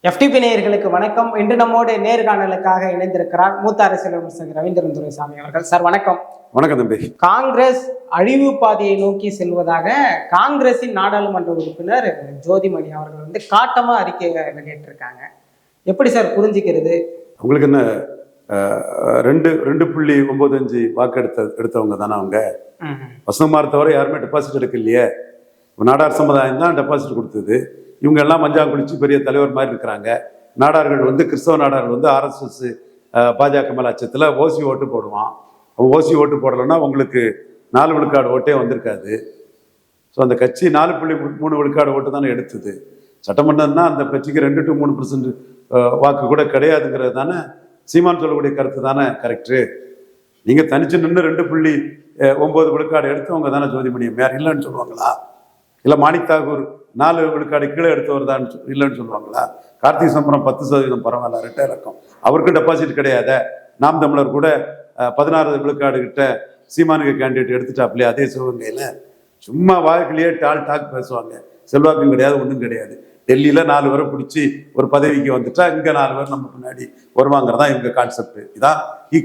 FTP நேயர்களுக்கு வணக்கம். இன்று நம்மோடு நேர்காணலுக்காக இணைந்திருக்கிறார் மூத்த அரசியல் விமர்சகர் ரவீந்திரன் துரைசாமி அவர்கள். சார் வணக்கம். வணக்கம் தம்பி. காங்கிரஸ் அழிவு பாதையை நோக்கி செல்வதாக காங்கிரசின் நாடாளுமன்ற உறுப்பினர் ஜோதிமணி அவர்கள் காட்டமா அறிக்கை வெளியிட்டிருக்காங்க. எப்படி சார் புரிஞ்சுக்கிறது? உங்களுக்கு என்ன 2.95 வாக்கு எடுத்தவங்க தானே அவங்க. வசந்தகுமார் தவிர யாருமே டெபாசிட் எடுக்க இல்லையே. நாடார் சமுதாயம் தான் டெபாசிட் கொடுத்தது. இவங்க எல்லாம் மஞ்சள் குளிச்சு பெரிய தலைவர் மாதிரி இருக்கிறாங்க. நாடார்கள் கிறிஸ்தவ நாடார்கள் RSS பாஜக மேல அச்சத்தில் ஓசி ஓட்டு போடுவான். ஓசி ஓட்டு போடலைன்னா உங்களுக்கு 4 விழுக்காடு ஓட்டே வந்திருக்காது. ஸோ அந்த கட்சி 4.3 விழுக்காடு ஓட்டு தானே எடுத்தது. சட்டமன்றம்னா அந்த கட்சிக்கு 2 to 3% வாக்கு கூட கிடையாதுங்கிறது தானே சீமான் சொல்லக்கூடிய கருத்து தானே கரெக்டு. நீங்கள் தனிச்சு நின்று 2.9 விழுக்காடு எடுத்தவங்க தானே ஜோதிமணி அம்மையார். இல்லைன்னு சொல்லுவாங்களா? இல்லை மாணிக் தாகூர் 4 விழுக்காடு கீழே எடுத்தவர் தான் இல்லைன்னு சொல்லுவாங்களா? கார்த்திக் சிதம்பரம் 10% பரவாயில்ல, ரெட்டை இலக்கம், அவருக்கும் டெபாசிட் கிடையாத. நாம் தமிழர் கூட 16 விழுக்காடு கிட்ட சீமானுக்கு கேண்டிடேட் எடுத்துட்டாப்லையே அதே சிவகங்கையில். சும்மா வாழ்க்கையிலேயே டாக் பேசுவாங்க. செல்வாக்கும் கிடையாது, ஒன்றும் கிடையாது. டெல்லியில் 4 பேரை பிடிச்சி ஒரு பதவிக்கு வந்துட்டா இங்கே 4 பேர் நம்ம முன்னாடி வருவாங்கிறதா இவங்க கான்செப்ட். இதான்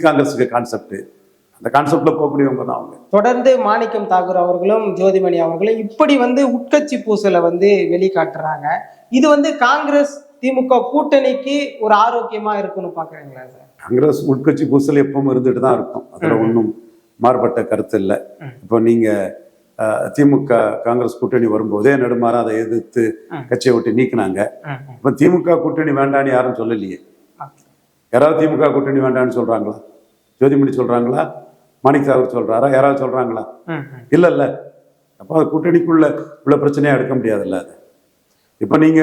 காங்கிரஸுக்கு கான்செப்ட். அந்த கான்செப்ட்ல போகக்கூடியவங்க தான் அவங்க. தொடர்ந்து மாணிக்கம் தாகூர் அவர்களும் ஜோதிமணி அவர்களும் இப்படி உட்கட்சி பூசலை வெளிக்காட்டுறாங்க. இது காங்கிரஸ் திமுக கூட்டணிக்கு ஒரு ஆரோக்கியமா இருக்குன்னு பாக்குறீங்களா சார்? காங்கிரஸ் உட்கட்சி பூசல் எப்பவும் இருந்துட்டு தான் இருக்கும். அதுல ஒன்றும் மாறுபட்ட கருத்து இல்லை. இப்போ நீங்க திமுக காங்கிரஸ் கூட்டணி வரும்போதே நெடுமாறா அதை எதிர்த்து கட்சியை விட்டு நீக்கினாங்க. இப்போ திமுக கூட்டணி வேண்டான்னு யாரும் சொல்லலையே. யாராவது திமுக கூட்டணி வேண்டான்னு சொல்றாங்களா? ஜோதிமணி சொல்றாங்களா? மாணிக் தாகூர் சொல்றாரா? யாராவது சொல்றாங்களா? இல்ல. அப்போ அது கூட்டணிக்குள்ள உள்ள பிரச்சனையா எடுக்க முடியாதுல்ல. அது இப்போ நீங்க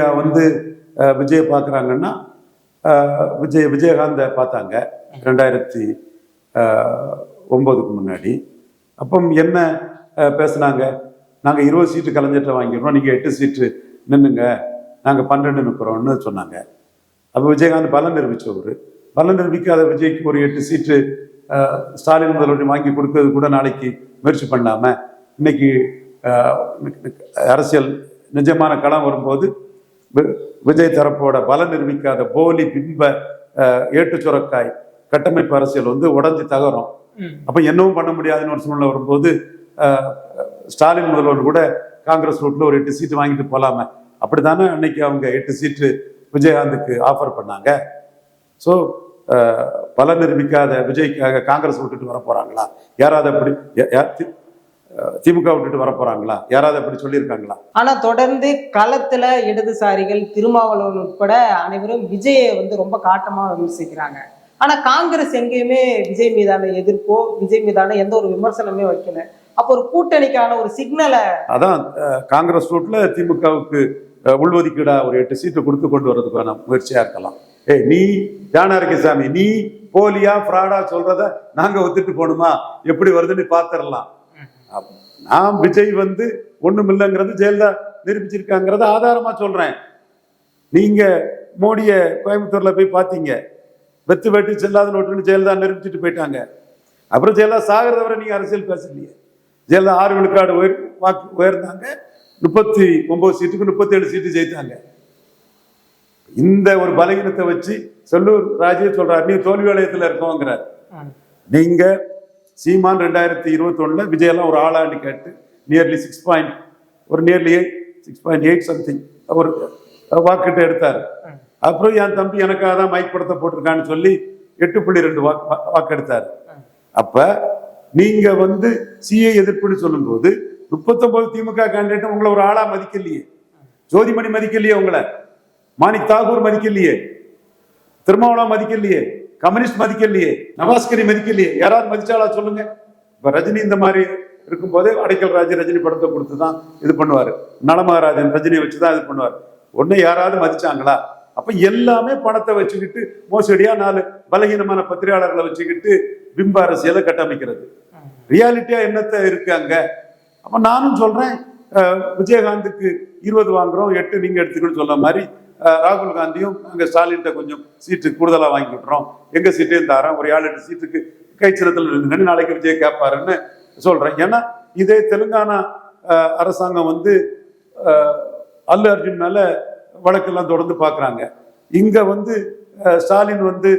விஜயை பார்க்குறாங்கன்னா விஜயகாந்தை பார்த்தாங்க 2009க்கு முன்னாடி. அப்போ என்ன பேசுனாங்க? நாங்கள் 20 சீட்டு கலைஞர்கிட்ட வாங்கிடுறோம், நீங்கள் 8 சீட்டு நின்றுங்க, நாங்கள் 12 நிற்கிறோம்னு சொன்னாங்க. அப்போ விஜயகாந்த் பலம் நிரூபிச்சவர். பலம் நிரூபிக்காத விஜய்க்கு ஒரு 8 சீட்டு ஸ்டாலின் முதல்வர் வாங்கி கொடுக்கறது கூட நாளைக்கு முயற்சி பண்ணாம, இன்னைக்கு அரசியல் நிஜமான களம் வரும்போது விஜய் தரப்போட பலம் நிரூபிக்காத போலி பிம்ப ஏட்டு சுரக்காய் கட்டமைப்பு அரசியல் உடஞ்சி தகரும். அப்ப என்னவும் பண்ண முடியாதுன்னு ஒரு சூழ்நிலை வரும்போது ஸ்டாலின் முதல்வர் கூட காங்கிரஸ் ரூட்ல ஒரு 8 சீட்டு வாங்கிட்டு போலாம. அப்படித்தானே அன்னைக்கு அவங்க 8 சீட்டு விஜயகாந்துக்கு ஆஃபர் பண்ணாங்க. ஸோ பல நிரூபிக்காத விஜய்க்காக காங்கிரஸ் விட்டுட்டு வர போறாங்களா? யாராவது அப்படி திமுக விட்டுட்டு வர போறாங்களா? யாராவது அப்படி சொல்லியிருக்காங்களா? ஆனா தொடர்ந்து களத்துல இடதுசாரிகள் திருமாவளவன் உட்பட அனைவரும் விஜயை ரொம்ப காட்டமா விமர்சிக்கிறாங்க. ஆனா காங்கிரஸ் எங்கேயுமே விஜய் மீதான எதிர்ப்போ விஜய் மீதான எந்த ஒரு விமர்சனமே வைக்கல. அப்போ ஒரு கூட்டணிக்கான ஒரு சிக்னலை அதான் காங்கிரஸ் ரூட்ல திமுகவுக்கு உள்ஒதுக்கீடா ஒரு 8 சீட்டு கொடுத்து கொண்டு வர்றதுக்கான முயற்சியா இருக்கலாம். நீ ஜானாரகிசாமி, நீ போலியா ஃப்ராடா சொல்றத நாங்க ஒத்துட்டு போகணுமா? எப்படி வருதுன்னு பாத்திரலாம். நான் விஜய் ஒண்ணும் இல்லைங்கிறது ஜெயலலிதா நிரூபிச்சிருக்காங்கிறத ஆதாரமா சொல்றேன். நீங்க மோடிய கோயம்புத்தூர்ல போய் பாத்தீங்க, வெத்து வெட்டி செல்லாத நோட்டுன்னு ஜெயலலிதா நிரூபிச்சுட்டு போயிட்டாங்க. அப்புறம் ஜெயலலிதா சாகிறத வரை நீங்க அரசியல் பேசலையே. ஜெயலலிதா 6 விழுக்காடு வாக்கு உயர்ந்தாங்க, 39 சீட்டுக்கு 37 சீட்டு ஜெயித்தாங்க. இந்த ஒரு பலகீனத்தை வச்சு செல்லூர் ராஜே சொல்றாரு, நீ தோல்வி வளையத்துல இருக்கோங்கிறார். நீங்க சீமான் 2021 விஜயெல்லாம் ஒரு ஆளாண்டு கேட்டு நியர்லி 6.8 சம்திங் ஒரு வாக்கிட்ட எடுத்தாரு. அப்புறம் என் தம்பி எனக்காக தான் மைக் படத்தை போட்டிருக்கான்னு சொல்லி 8.2 வாக்கு எடுத்தாரு. அப்ப நீங்க சிஏ எதிர்ப்புன்னு சொல்லும் போது 39 திமுக கேண்டிடேட் உங்களை ஒரு ஆளா மதிக்கலையே. ஜோதிமணி மதிக்கலையே, உங்களை மாணிக் தாகூர் மதிக்கலையே, திருமாவளவன் மதிக்கலையே, கம்யூனிஸ்ட் மதிக்கலையே, நவாஸ்கரி மதிக்கலையே. யாராவது மதிச்சாலா சொல்லுங்க? இப்ப ரஜினி இந்த மாதிரி இருக்கும் போதே அடைக்கல் ராஜ் ரஜினி படத்தை கொடுத்துதான் இது பண்ணுவாரு. நலமகாராஜன் ரஜினியை வச்சுதான் இது பண்ணுவாரு. ஒண்ணு யாராவது மதிச்சாங்களா? அப்ப எல்லாமே பணத்தை வச்சுக்கிட்டு மோசடியா 4 பலகீனமான பத்திரிகையாளர்களை வச்சுக்கிட்டு பிம்ப அரசியலை கட்டமைக்கிறது. ரியாலிட்டியா என்னத்தை இருக்கு அங்க? அப்ப நானும் சொல்றேன், விஜயகாந்துக்கு 20 வாங்குறோம், 8 நீங்க எடுத்துக்கணும்னு சொல்ற மாதிரி ராகுல் காந்தியும் நாங்க ஸ்டாலின்கிட்ட கொஞ்சம் சீட்டு கூடுதலா வாங்கி விட்டுறோம், எங்க சீட்டே தாரோம், ஒரு 7-8 சீட்டுக்கு கை சின்னத்தில் நின்று நாளைக்கு விஜய் கேட்பாருன்னு சொல்றேன். ஏன்னா இதே தெலுங்கானா அரசாங்கம் அல்லு அர்ஜுன் மேல வழக்கெல்லாம் தொடர்ந்து பாக்குறாங்க. இங்க வந்து ஸ்டாலின் வந்து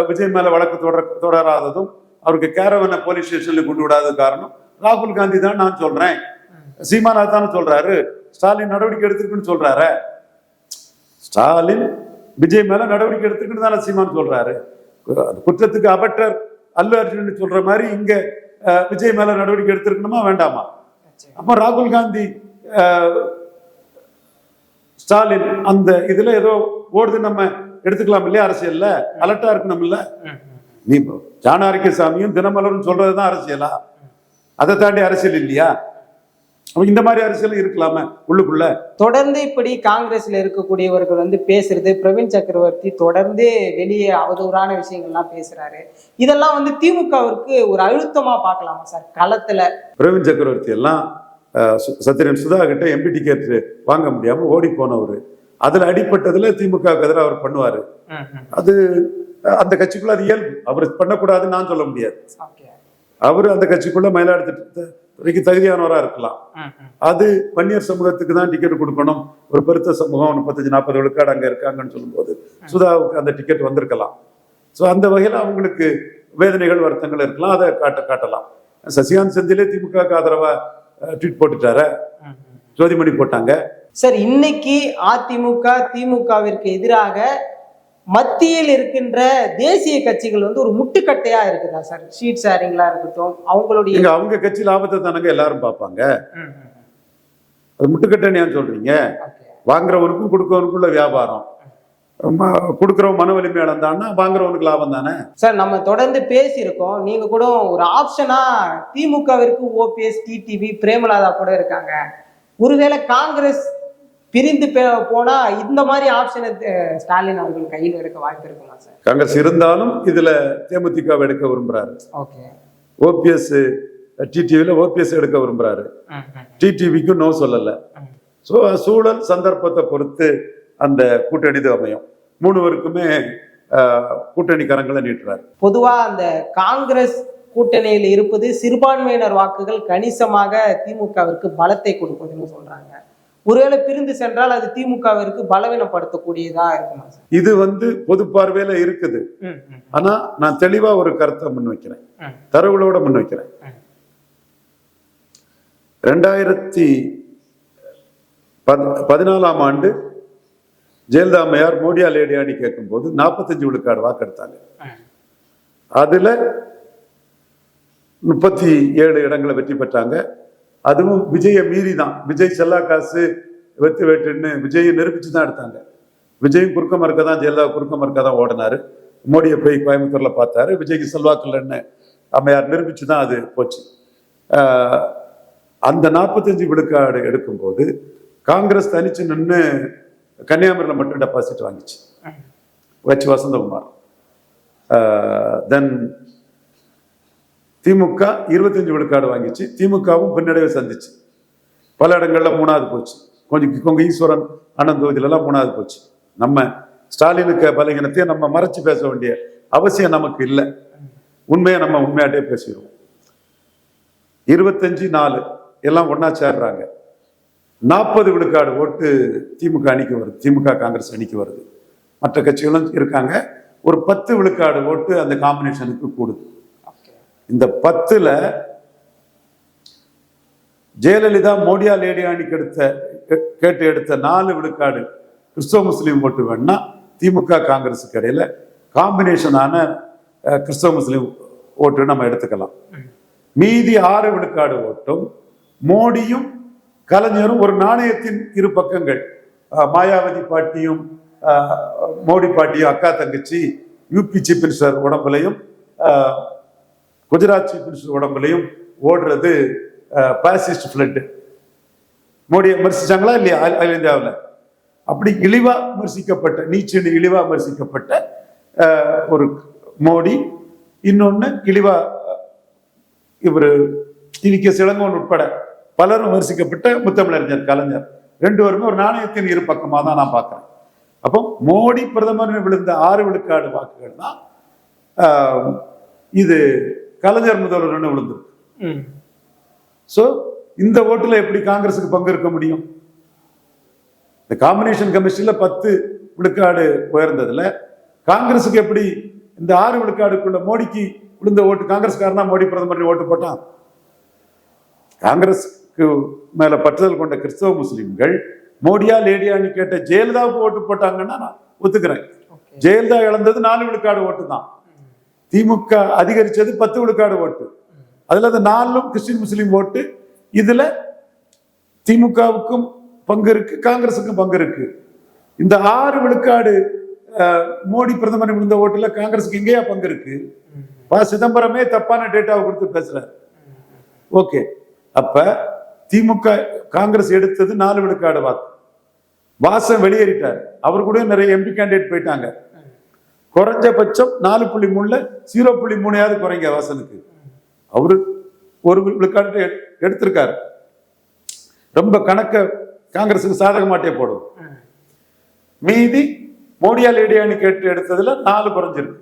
விஜய் மேல வழக்கு தொடராததும் அவருக்கு கேரவனை போலீஸ் ஸ்டேஷன்ல கொண்டு விடாத காரணம் ராகுல் காந்தி தான் நான் சொல்றேன். சீமானா தானே சொல்றாரு, ஸ்டாலின் நடவடிக்கை எடுத்திருக்குன்னு சொல்றாரு. ஸ்டாலின் விஜய் மேல நடவடிக்கை எடுத்துக்கிட்டு தானே சீமான் சொல்றாரு. குற்றத்துக்கு அபட்டர் அல்லு அர்ஜுன் சொல்ற மாதிரி இங்க விஜய் மேல நடவடிக்கை எடுத்திருக்கணுமா வேண்டாமா? அப்ப ராகுல் காந்தி ஸ்டாலின் அந்த இதுல ஏதோ ஓடுது நம்ம எடுத்துக்கலாம் இல்லையா? அரசியல்ல அலர்ட்டா இருக்கணும் இல்ல? நீ ஜானாரிக்கசாமியும் தினமலரும் சொல்றதுதான் அரசியலா? அதை தாண்டி அரசியல் இல்லையா? இந்த மாதிரி அரசியல் இருக்கலாம உள்ளுக்குள்ள? தொடர்ந்து இப்படி காங்கிரஸ்ல இருக்கக்கூடியவர்கள் வந்து பேசுறது, பிரவீன் சக்கரவர்த்தி தொடர்ந்து வெளியே அவதூறான விஷயங்கள்லாம் பேசுறாரு. இதெல்லாம் வந்து திமுகவிற்கு ஒரு அழுத்தமா பார்க்கலாமா சார் களத்துல? பிரவீன் சக்கரவர்த்தி எல்லாம் சத்யன் சுதா கிட்ட எம்பி டிக்கெட் வாங்க முடியாம ஓடி போனவர். அதுல அடிப்பட்டதுல திமுக எதிராக அவர் பண்ணுவாரு. அது அந்த கட்சிக்குள்ள அது இயல்பு. அவர் பண்ணக்கூடாதுன்னு நான் சொல்ல முடியாது. அவரு அந்த கட்சிக்குள்ள மயிலாடுதுறைக்கு தகுதியானவரா இருக்கலாம். அது வன்னியர் சமூகத்துக்கு தான் டிக்கெட் கொடுக்கணும், ஒரு பெருத்த சமூகம் 35-40 விழுக்காடு அங்க இருக்காங்கன்னு சொல்லும்போது சுதாவுக்கு அந்த டிக்கெட் வந்திருக்கலாம். ஸோ அந்த வகையில அவங்களுக்கு வேதனைகள் வருத்தங்கள் இருக்கலாம், அதை காட்டலாம். சசிகாந்த் செந்திலே திமுக ஆதரவா ட்வீட் போட்டுட்டார, ஜோதிமணி போட்டாங்க. சார் இன்னைக்கு அதிமுக திமுகவிற்கு எதிராக மத்தியில் இருக்கின்ற தேசிய கட்சிகள் வந்து ஒரு முட்டுக்கட்டையா இருக்குதா சார்? சீட் ஷேரிங்களா இருக்கட்டும், அவங்களுடைய அவங்க கட்சி லாபத்தை தானங்க எல்லாரும் பார்ப்பாங்க. அது முட்டுக்கட்டைன்னு ஏன் சொல்றீங்க? வாங்குறவனுக்கும் கொடுக்கறவனுக்குள்ள வியாபாரம். கொடுக்குறவன் மன வலிமை இழந்தான்னா வாங்குறவனுக்கு லாபம் தானே சார். நம்ம தொடர்ந்து பேசியிருக்கோம், நீங்க கூட ஒரு ஆப்ஷனா திமுகவிற்கு ஓபிஎஸ், டிடிவி, பிரேமலாதா கூட இருக்காங்க. ஒருவேளை காங்கிரஸ் பிரிந்து போனா இந்த மாதிரி ஆப்ஷனை ஸ்டாலின் அவர்கள் கையில் எடுக்க வாய்ப்பு இருக்குமா சார்? காங்கிரஸ் இருந்தாலும் இதுல தேமுதிக எடுக்க விரும்புறாரு. ஓகே. ஓபிஎஸ் டிடிவில ஓபிஎஸ் எடுக்க விரும்புறாரு. டிடிவிக்கு நோ சொல்லல. ஸோ சூழல் சந்தர்ப்பத்தை பொறுத்து அந்த கூட்டணி அமையும். 3 பேருக்குமே கூட்டணி கரங்களை நீட்டுறாரு. பொதுவா அந்த காங்கிரஸ் கூட்டணியில் இருப்பது சிறுபான்மையினர் வாக்குகள் கணிசமாக திமுகவிற்கு பலத்தை கொடுப்பதுன்னு சொல்றாங்க. ஒருவேளை பிரிந்து சென்றால் அது திமுகவிற்கு பலவீனப்படுத்தக்கூடியதா இருக்குமா சார்? இது வந்து பொது பார்வையில இருக்குது. ஆனா நான் தெளிவா ஒரு கருத்தை முன்வைக்கிறேன், தரவுகளோட முன்வைக்கிறேன். 2014ஆம் ஆண்டு ஜெயலலிதா அம்மையார் மோடியா லேடியாடி கேட்கும் போது 45 விழுக்காடு வாக்கெடுத்தாங்க. அதுல 37 இடங்களை வெற்றி பெற்றாங்க. அதுவும் விஜயை மீறி தான். விஜய் செல்லா காசு வெத்து வேட்டுன்னு விஜயை நிரூபிச்சு தான் எடுத்தாங்க. விஜயும் குறுக்க மறுக்க தான், ஜெயலலிதா குறுக்க மறுக்க தான் ஓடினாரு. மோடியை போய் கோயம்புத்தூர்ல பார்த்தாரு. விஜய்க்கு செல்வாக்குலன்னு அம்மையார் நிரூபிச்சு தான் அது போச்சு. அந்த 45 விழுக்காடு எடுக்கும்போது காங்கிரஸ் தனிச்சு நின்று கன்னியாகுமரியில மட்டும் டெபாசிட் வாங்கிச்சு வச்சு வசந்தகுமார். தென் திமுக 25 விழுக்காடு வாங்கிச்சு. திமுகவும் பின்னடைவை சந்திச்சு. பல இடங்கள்ல 3வது போச்சு. கொஞ்சம் ஈஸ்வரன் அண்ணன் தொகுதியிலலாம் 3வது போச்சு. நம்ம ஸ்டாலினுக்கு பலகீனத்தையும் நம்ம மறைச்சு பேச வேண்டிய அவசியம் நமக்கு இல்லை. உண்மையை நம்ம உண்மையாட்டே பேசிடுவோம். 25-4 எல்லாம் ஒன்னா சேர்றாங்க. 40 விழுக்காடு ஓட்டு திமுக அணிக்கு வருது, திமுக காங்கிரஸ் அணிக்கு வருது. மற்ற கட்சிகளும் இருக்காங்க. ஒரு 10 விழுக்காடு ஓட்டு அந்த காம்பினேஷனுக்கு கூடுது. இந்த 10ல ஜெயலலிதா மோடியா லேடியானிக்கு கேட்டு எடுத்த 4 விழுக்காடு கிறிஸ்தவ முஸ்லீம் ஓட்டு வேணா திமுக காங்கிரஸுக்கு இடையில காம்பினேஷனான கிறிஸ்தவ முஸ்லீம் ஓட்டு நம்ம எடுத்துக்கலாம். மீதி 6 விழுக்காடு ஓட்டும் மோடியும் கலைஞரும் ஒரு நாணயத்தின் இரு பக்கங்கள். மாயாவதி பாட்டியும் மோடி பாட்டியும் அக்கா தங்கச்சி. யூபி சீஃப் மினிஸ்டர் உடம்புலையும் குஜராத் சீஃப் மினிஸ்டர் உடம்புலையும் ஓடுறது பாசிஸ்ட் பிளட். மோடியை விமர்சிச்சாங்களா இல்லையா அகில இந்தியாவில்? அப்படி இழிவா விமர்சிக்கப்பட்ட, நீச்சல் இழிவா விமர்சிக்கப்பட்ட ஒரு மோடி, இன்னொன்னு இழிவா இவர் டிவிகே இளங்கோவன் உட்பட பலரும் விமர்சிக்கப்பட்ட முத்தமிழறிஞர் கலைஞர். 2 பேருமே ஒரு நாணயத்தின் இரு பக்கமாக தான் நான் பார்க்கிறேன். அப்போ மோடி பிரதமர் விழுந்த 6 விழுக்காடு வாக்குகள் தான் இது கலைஞர் முதல்வர் விழுந்திருக்கு. சோ இந்த ஓட்டுல எப்படி காங்கிரஸுக்கு பங்கு இருக்க முடியும்? இந்த காம்பினேஷன் கமிஷன்ல 10 விழுக்காடு உயர்ந்ததுல காங்கிரஸுக்கு எப்படி இந்த 6 விழுக்காடுக்குள்ள மோடிக்கு விழுந்த ஓட்டு, காங்கிரஸ்காரன் தான் மோடி பிரதமர் ஓட்டு போட்டான். காங்கிரஸுக்கு மேல பற்றுதல் கொண்ட கிறிஸ்தவ முஸ்லிம்கள் மோடியா லேடியான்னு கேட்ட ஜெயலலிதாவுக்கு ஓட்டு போட்டாங்கன்னா நான் ஒத்துக்கிறேன். ஜெயலலிதா இழந்தது 4 விழுக்காடு ஓட்டு தான். திமுக அதிகரிச்சது 10 விழுக்காடு ஓட்டு. அதுல அந்த 4ம் கிறிஸ்டின் முஸ்லீம் ஓட்டு. இதுல திமுகவுக்கும் பங்கு இருக்கு, காங்கிரஸுக்கும் பங்கு இருக்கு. இந்த 6 விழுக்காடு மோடி பிரதமர் விழுந்த ஓட்டுல காங்கிரஸுக்கு எங்கேயா பங்கு இருக்கு? சிதம்பரமே தப்பான டேட்டாவை கொடுத்து பேசுறாரு. ஓகே, அப்ப திமுக காங்கிரஸ் எடுத்தது 4 விழுக்காடு வாக்கு. வாசன் வெளியேறிட்டார். அவர் கூட நிறைய எம்பி கேண்டிடேட் போயிட்டாங்க. குறைஞ்சபட்சம் 4.3 0.3 குறைங்க வாசனுக்கு. அவரு 1 விழுக்காடு எடுத்திருக்காரு. ரொம்ப கணக்க காங்கிரஸுக்கு சாதகமாட்டே போடும். மீதி மோடியா லேடியான்னு கேட்டு எடுத்ததுல 4 குறைஞ்சிருக்கு.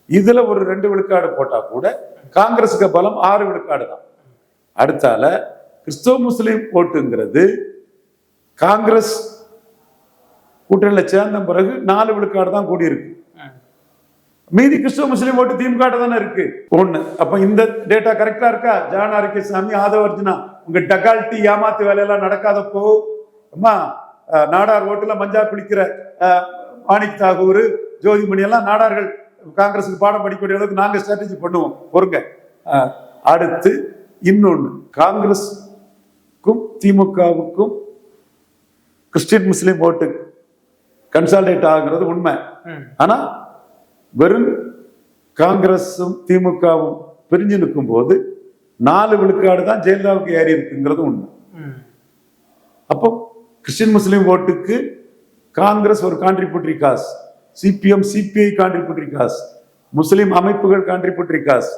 இதுல ஒரு 2 விழுக்காடு போட்டா கூட காங்கிரஸுக்கு பலம் 6 விழுக்காடு தான். அடுத்தால கிறிஸ்தவ முஸ்லீம் ஓட்டுங்கிறது காங்கிரஸ் கூட்டணியில சேர்ந்த பிறகு 4 விழுக்காடு தான் கூடியிருக்கு. மீதி கிறிஸ்தவ முஸ்லீம் ஓட்டு திமுக தானே இருக்கு. ஒண்ணு. அப்ப இந்த டேட்டா கரெக்டா இருக்கா? ஜான் ஆரோக்கியசாமி, ஆதவ அர்ஜுனா, உங்க டகால்ட்டி ஏமாத்து வேலையெல்லாம் நடக்காதப்போ அம்மா நாடார் ஓட்டுல மஞ்சா குளிக்கிற மாணிக் தாகூர், ஜோதிமணி எல்லாம் நாடார்கள் காங்கிரஸுக்கு பாடம் படிக்கக்கூடிய அளவுக்கு நாங்க ஸ்ட்ராட்டஜி பண்ணுவோம். பொறுங்க. அடுத்து இன்னொன்னு, காங்கிரஸுக்கும் திமுகவுக்கும் கிறிஸ்டின் முஸ்லீம் ஓட்டு கன்சால்டேட் ஆகுறது உண்மை. ஆனா வெறும் காங்கிரஸும் திமுகவும் பிரிஞ்சு நிற்கும் போது 4 விழுக்காடு தான் ஜெயலலிதாவுக்கு ஏறி இருக்குங்கிறது உண்மை. அப்போ கிறிஸ்டின் முஸ்லீம் ஓட்டுக்கு காங்கிரஸ் ஒரு contributory cause, CPM CPI contributory cause, முஸ்லிம் அமைப்புகள் கான்ட்ரிபியூட்டரி காஸ்,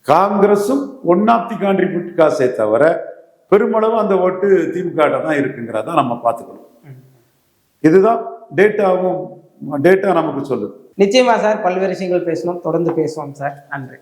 காங்கிரஸும் ஒன் ஆஃப் தி கான்ட்ரிபியூட்டரி காசே தவிர பெருமளவு அந்த ஓட்டு திமுக தான் இருக்குங்கிறத நம்ம பார்த்துக்கணும். இதுதான் டேட்டா நமக்கு சொல்லுது. நிச்சயமா சார், பல்வேறு விஷயங்கள் பேசணும், தொடர்ந்து பேசுவோம் சார். நன்றி.